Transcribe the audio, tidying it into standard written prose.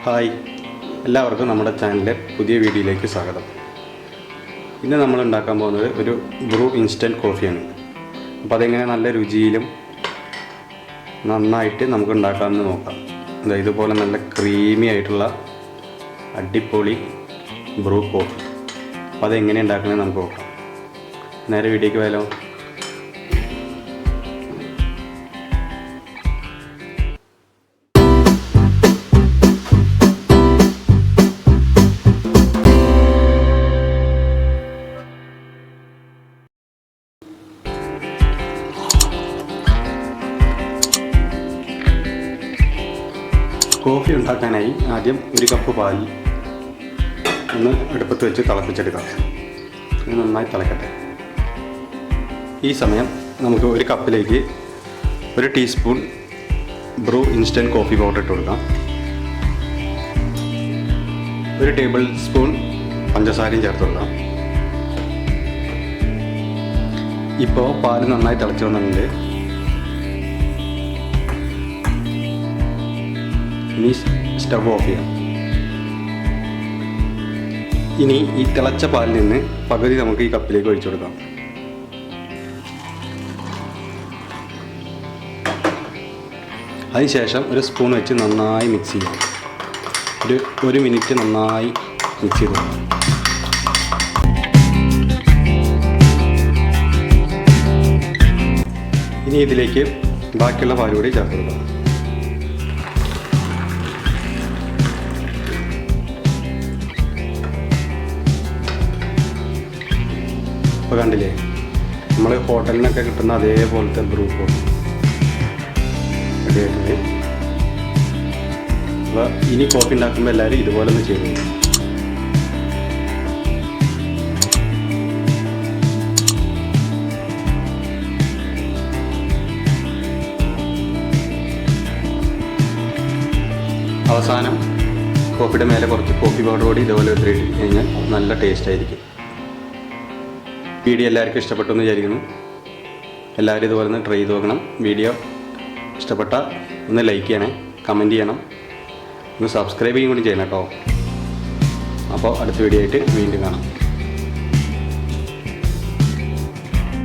Hi, എല്ലാവർക്കും നമ്മുടെ ചാനലിലെ പുതിയ വീഡിയോയിലേക്ക് സ്വാഗതം. ഇന്ന് നമ്മൾ ഉണ്ടാക്കാൻ പോകുന്നത് ഒരു ബ്രൂ ഇൻസ്റ്റൻറ്റ് കോഫിയാണ്. അപ്പോൾ അതെങ്ങനെ നല്ല രുചിയിലും നന്നായിട്ട് നമുക്ക് ഉണ്ടാക്കാമെന്ന് നോക്കാം. ഇതുപോലെ നല്ല ക്രീമി ആയിട്ടുള്ള അടിപൊളി ബ്രൂ കോഫി. അപ്പോൾ അതെങ്ങനെ ഉണ്ടാക്കണമെന്ന് നമുക്ക് നോക്കാം. നേരെ വീഡിയോയ്ക്ക് പോയാലോ. കോഫി ഉണ്ടാക്കാനായി ആദ്യം ഒരു കപ്പ് പാൽ ഒന്ന് അടുപ്പത്ത് വെച്ച് തിളപ്പിച്ചെടുക്കാം. ഇത് നന്നായി തിളക്കട്ടെ. ഈ സമയം നമുക്ക് ഒരു കപ്പിലേക്ക് 1 teaspoon Bru instant coffee powder ഇട്ട് കൊടുക്കാം. 1 ടേബിൾ സ്പൂൺ പഞ്ചസാരയും ചേർത്ത് കൊടുക്കാം. ഇപ്പോൾ പാൽ നന്നായി തിളച്ച് വന്നിട്ടുണ്ട്. ഇനി സ്റ്റവ് ഓഫ് ചെയ്യാം. ഇനി ഈ തിളച്ച പാലിൽ നിന്ന് പകുതി നമുക്ക് ഈ കപ്പിലേക്ക് ഒഴിച്ചു കൊടുക്കാം. അതിനുശേഷം ഒരു സ്പൂൺ വെച്ച് നന്നായി മിക്സ് ചെയ്യാം. ഒരു മിനിറ്റ് നന്നായി മിക്സ് ചെയ്ത് കൊടുക്കാം. ഇനി ഇതിലേക്ക് ബാക്കിയുള്ള പാൽ കൂടി ചേർത്ത് കൊടുക്കാം. ഇപ്പോൾ കണ്ടില്ലേ, നമ്മൾ ഹോട്ടലിനൊക്കെ കിട്ടുന്ന അതേപോലത്തെ ബ്രൂ കോഫി റെഡി ആയിട്ടുണ്ട്. അപ്പോൾ ഇനി കോഫി ഉണ്ടാക്കുമ്പോൾ എല്ലാവരും ഇതുപോലെ ഒന്ന് ചെയ്തു. അവസാനം കോഫിയുടെ മേലെ കുറച്ച് കോഫി പൗഡർ കൂടി ഇതുപോലെ ഇട്ട് കഴിഞ്ഞാൽ നല്ല ടേസ്റ്റ് ആയിരിക്കും. വീഡിയോ എല്ലാവർക്കും ഇഷ്ടപ്പെട്ടു എന്ന് വിചാരിക്കുന്നു. എല്ലാവരും ഇതുപോലെ ഒന്ന് ട്രൈ ചെയ്ത് നോക്കണം. വീഡിയോ ഇഷ്ടപ്പെട്ടാൽ ഒന്ന് ലൈക്ക് ചെയ്യണേ, കമൻറ്റ് ചെയ്യണം, ഒന്ന് സബ്സ്ക്രൈബ് ചെയ്യും കൂടി ചെയ്യണം കേട്ടോ. അപ്പോൾ അടുത്ത വീഡിയോ ആയിട്ട് വീണ്ടും കാണാം.